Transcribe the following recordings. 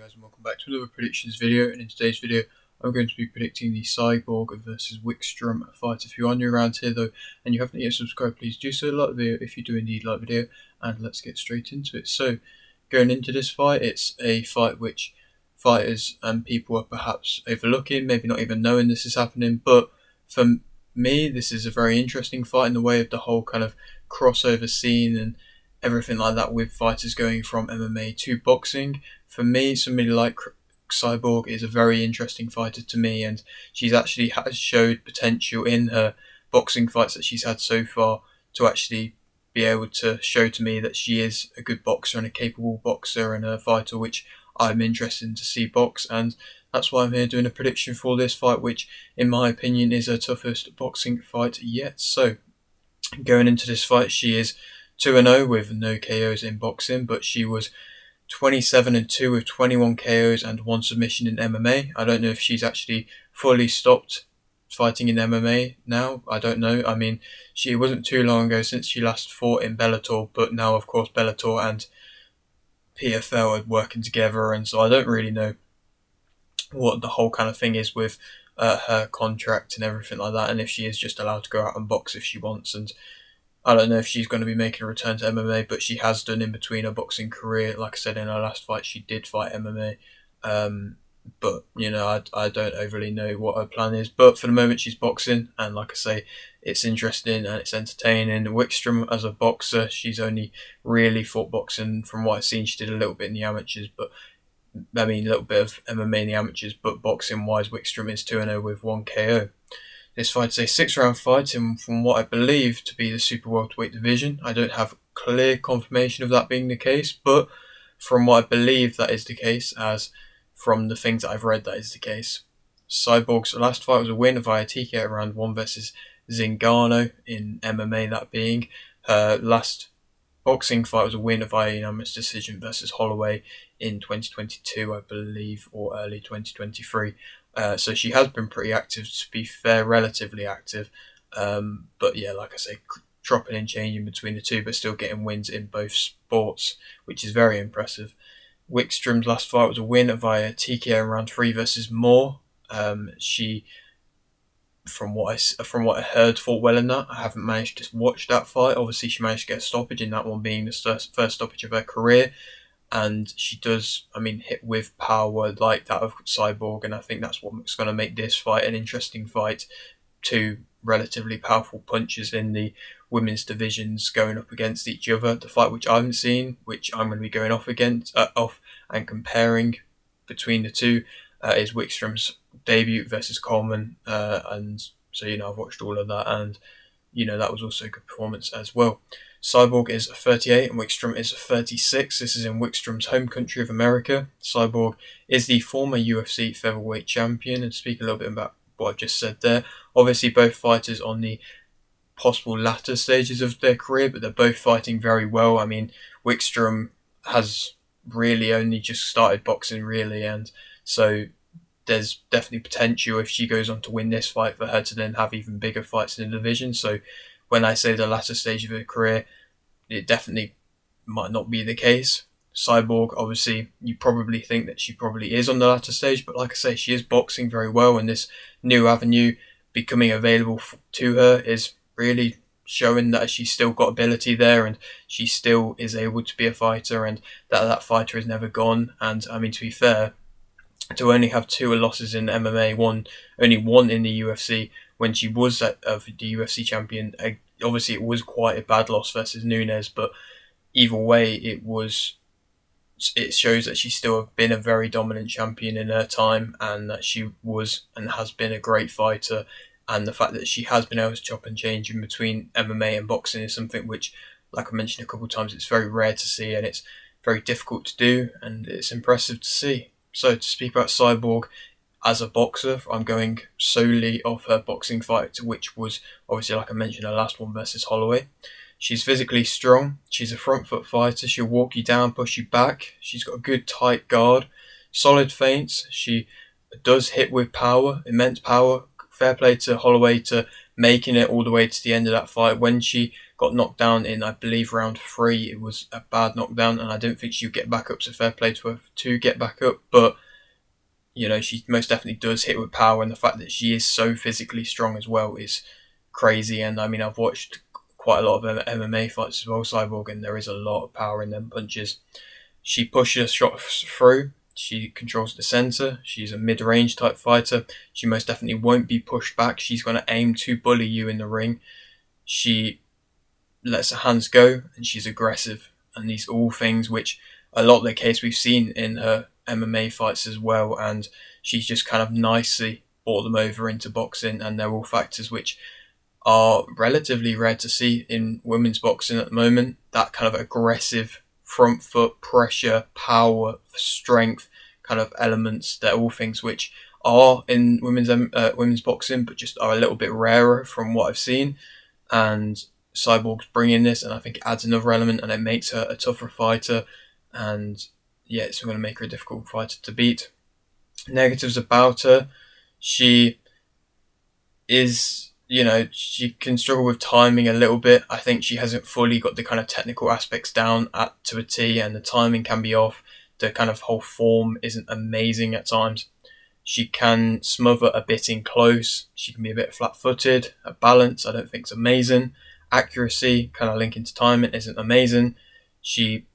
guys, and welcome back to another predictions video. And in today's video I'm going to be predicting the Cyborg versus Wickstrum fight. If you are new around here though and you haven't yet subscribed, please do so, like the video if you do indeed like the video, and let's get straight into it. So going into this fight, it's a fight which fighters and people are perhaps overlooking, maybe not even knowing this is happening, but for me this is a very interesting fight in the way of the whole kind of crossover scene and everything like that, with fighters going from MMA to boxing. For me, somebody like Cyborg is a very interesting fighter to me, and she's actually has showed potential in her boxing fights that she's had so far to actually be able to show to me that she is a good boxer and a capable boxer and a fighter which I'm interested to see box. And that's why I'm here doing a prediction for this fight, which in my opinion is her toughest boxing fight yet. So going into this fight, she is 2-0 with no KOs in boxing, but she was 27-2 with 21 KOs and 1 submission in MMA. I don't know if she's actually fully stopped fighting in MMA now. I don't know. I mean, it wasn't too long ago since she last fought in Bellator, but now of course Bellator and PFL are working together, and so I don't really know what the whole kind of thing is with her contract and everything like that, and if she is just allowed to go out and box if she wants. And I don't know if she's going to be making a return to MMA, but she has done in between her boxing career. Like I said, in her last fight, she did fight MMA. But, you know, I don't overly know what her plan is. But for the moment, she's boxing. And like I say, it's interesting and it's entertaining. Wickstrum, as a boxer, she's only really fought boxing. From what I've seen, she did a little bit in the amateurs. But, I mean, a little bit of MMA in the amateurs. But boxing-wise, Wickstrum is 2-0 with 1 KO. This fight is a 6-round fight in from what I believe to be the super welterweight division. I don't have clear confirmation of that being the case, but from what I believe that is the case, as from the things that I've read, that is the case. Cyborg's last fight was a win via TKO round 1 versus Zingano in MMA, that being. Her last boxing fight was a win via unanimous decision versus Holloway in 2022, I believe, or early 2023. So she has been pretty active, to be fair, relatively active. But yeah, like I say, dropping and changing between the two, but still getting wins in both sports, which is very impressive. Wickstrom's last fight was a win via TKO in round 3 versus Moore. She, from what I heard, fought well in that. I haven't managed to watch that fight. Obviously, she managed to get a stoppage in that one, being the first stoppage of her career. And she does, I mean, hit with power like that of Cyborg, and I think that's what's going to make this fight an interesting fight. Two relatively powerful punches in the women's divisions going up against each other. The fight which I haven't seen, which I'm going to be going off and comparing between the two, is Wickstrom's debut versus Coleman, and so, you know, I've watched all of that, and you know, that was also a good performance as well. Cyborg is 38 and Wickstrum is 36. This is in Wickstrom's home country of America. Cyborg is the former UFC featherweight champion, and to speak a little bit about what I've just said there, obviously both fighters on the possible latter stages of their career, but they're both fighting very well. I mean, Wickstrom has really only just started boxing, really, and so there's definitely potential, if she goes on to win this fight, for her to then have even bigger fights in the division. So when I say the latter stage of her career, it definitely might not be the case. Cyborg, obviously, you probably think that she probably is on the latter stage, but like I say, she is boxing very well, and this new avenue becoming available to her is really showing that she's still got ability there, and she still is able to be a fighter, and that fighter is never gone. And I mean, to be fair, to only have 2 losses in MMA, only one in the UFC, when she was the UFC champion, obviously it was quite a bad loss versus Nunes, but either way, it shows that she's still been a very dominant champion in her time, and that she was and has been a great fighter. And the fact that she has been able to chop and change in between MMA and boxing is something which, like I mentioned a couple of times, it's very rare to see, and it's very difficult to do, and it's impressive to see. So to speak about Cyborg as a boxer, I'm going solely off her boxing fight, which was obviously, like I mentioned, her last one versus Holloway. She's physically strong. She's a front foot fighter. She'll walk you down, push you back. She's got a good tight guard, solid feints. She does hit with power, immense power. Fair play to Holloway to making it all the way to the end of that fight. When she got knocked down in, I believe, round 3. It was a bad knockdown, and I didn't think she would get back up, so fair play to her to get back up. But, she most definitely does hit with power, and the fact that she is so physically strong as well is crazy. And I mean, I've watched quite a lot of MMA fights as well, Cyborg, and there is a lot of power in them punches. She pushes shots through. She controls the center. She's a mid-range type fighter. She most definitely won't be pushed back. She's going to aim to bully you in the ring. She lets her hands go, and she's aggressive. And these are all things which a lot of the case we've seen in her MMA fights as well. And she's just kind of nicely brought them over into boxing, and they're all factors which are relatively rare to see in women's boxing at the moment. That kind of aggressive front foot pressure, power, strength kind of elements. They're all things which are in women's boxing, but just are a little bit rarer from what I've seen. And Cyborg's bringing this, and I think it adds another element, and it makes her a tougher fighter. And yeah, it's going to make her a difficult fighter to beat. Negatives about her: she is, she can struggle with timing a little bit. I think she hasn't fully got the kind of technical aspects down to a T, and the timing can be off. The kind of whole form isn't amazing at times. She can smother a bit in close. She can be a bit flat-footed. Her balance, I don't think, is amazing. Accuracy, kind of linking to timing, isn't amazing. She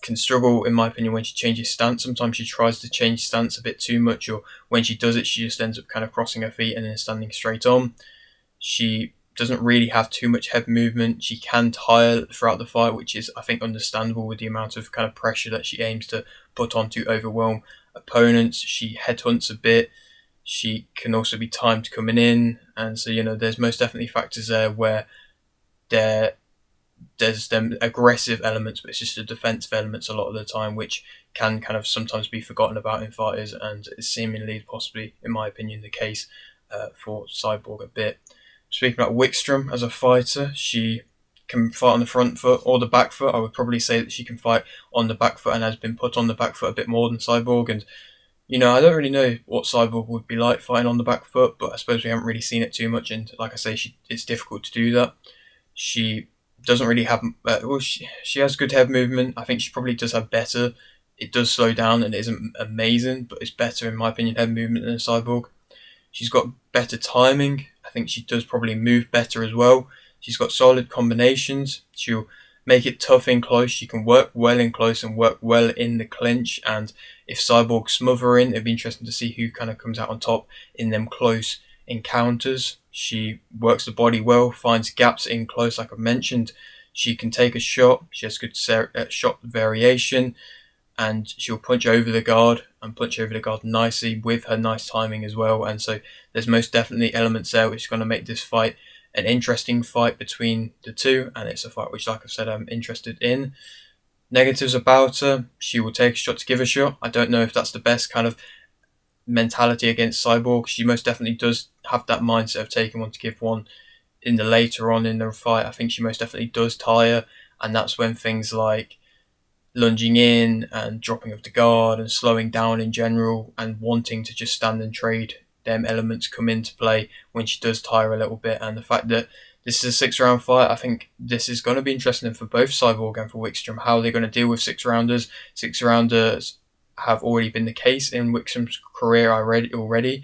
can struggle, in my opinion, when she changes stance. Sometimes she tries to change stance a bit too much, or when she does it, she just ends up kind of crossing her feet and then standing straight on. She doesn't really have too much head movement. She can tire throughout the fight, which is, I think, understandable with the amount of kind of pressure that she aims to put on to overwhelm opponents. She headhunts a bit. She can also be timed coming in. And so, there's most definitely factors there where there's them aggressive elements, but it's just the defensive elements a lot of the time, which can kind of sometimes be forgotten about in fighters, and it's seemingly, possibly, in my opinion, the case for Cyborg a bit. Speaking about Wickstrum as a fighter, she can fight on the front foot or the back foot. I would probably say that she can fight on the back foot and has been put on the back foot a bit more than Cyborg. And, I don't really know what Cyborg would be like fighting on the back foot, but I suppose we haven't really seen it too much. And like I say, it's difficult to do that. She doesn't really have, she has good head movement. I think she probably does have better. It does slow down and it isn't amazing, but it's better, in my opinion, head movement than a Cyborg. She's got better timing. I think she does probably move better as well. She's got solid combinations. She'll make it tough in close. She can work well in close and work well in the clinch. And if Cyborg smother in, it'd be interesting to see who kind of comes out on top in them close encounters. She works the body well, finds gaps in close, like I mentioned. She can take a shot. She has good shot variation. And she'll punch over the guard nicely with her nice timing as well. And so there's most definitely elements there which is going to make this fight an interesting fight between the two, and it's a fight which, like I've said, I'm interested in. Negatives about her: she will take a shot to give a shot. I don't know if that's the best kind of mentality against Cyborg. She most definitely does have that mindset of taking one to give one in the later on in the fight. I think she most definitely does tire, and that's when things like lunging in and dropping of the guard and slowing down in general and wanting to just stand and trade, them elements come into play when she does tire a little bit. And the fact that this is a 6-round fight, I think this is going to be interesting for both Cyborg and for Wickstrum, how they're going to deal with 6-rounders. 6-rounders have already been the case in Wickstrum's career already.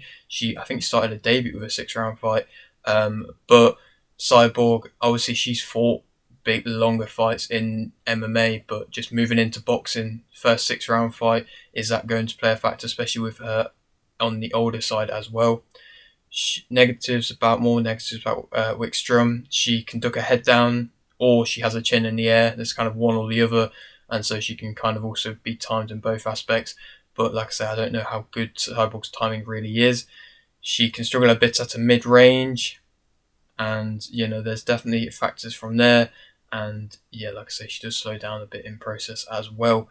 I think she started a debut with a 6-round fight. But Cyborg, obviously she's fought big, longer fights in MMA, but just moving into boxing, first 6-round fight, is that going to play a factor, especially with her on the older side as well? Negatives about Wickstrum: she can duck her head down, or she has a chin in the air. There's kind of one or the other, and so she can kind of also be timed in both aspects. But like I say, I don't know how good Cyborg's timing really is. She can struggle a bit at a mid-range, and there's definitely factors from there. And yeah, like I say, she does slow down a bit in process as well.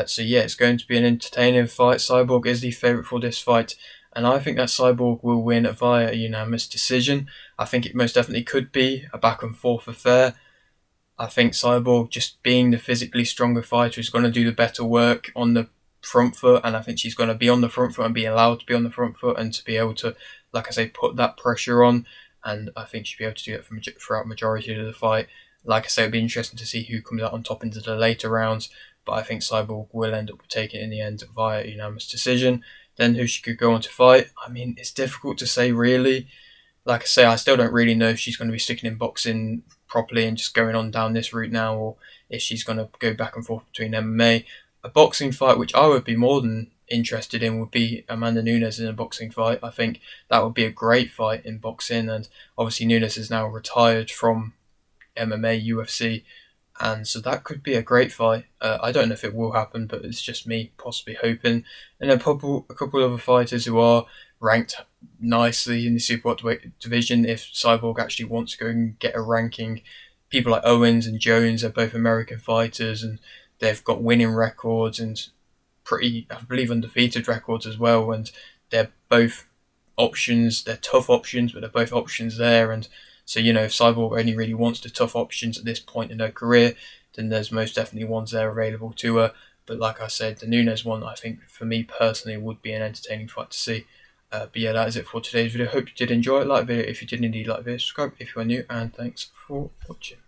So yeah, it's going to be an entertaining fight. Cyborg is the favourite for this fight, and I think that Cyborg will win via a unanimous decision. I think it most definitely could be a back and forth affair. I think Cyborg, just being the physically stronger fighter, is going to do the better work on the front foot, and I think she's going to be on the front foot and be allowed to be on the front foot and to be able to, like I say, put that pressure on. And I think she'll be able to do that throughout majority of the fight. Like I say, it'll be interesting to see who comes out on top into the later rounds, but I think Cyborg will end up taking it in the end via unanimous decision. Then who she could go on to fight, I mean, it's difficult to say really. Like I say, I still don't really know if she's going to be sticking in boxing properly and just going on down this route now, or if she's going to go back and forth between MMA. A boxing fight, which I would be more than interested in, would be Amanda Nunes in a boxing fight. I think that would be a great fight in boxing, and obviously Nunes is now retired from MMA, UFC, and so that could be a great fight. I don't know if it will happen, but it's just me possibly hoping. And a couple other fighters who are ranked nicely in the super welterweight division. If Cyborg actually wants to go and get a ranking, people like Owens and Jones are both American fighters, and they've got winning records and pretty, I believe, undefeated records as well. And they're both options. They're tough options, but they're both options there. And so, if Cyborg only really wants the tough options at this point in her career, then there's most definitely ones there available to her. But like I said, the Nunes one, I think for me personally, would be an entertaining fight to see. But yeah, that is it for today's video. Hope you did enjoy it. Like the video if you did indeed like the video. Subscribe if you are new, and thanks for watching.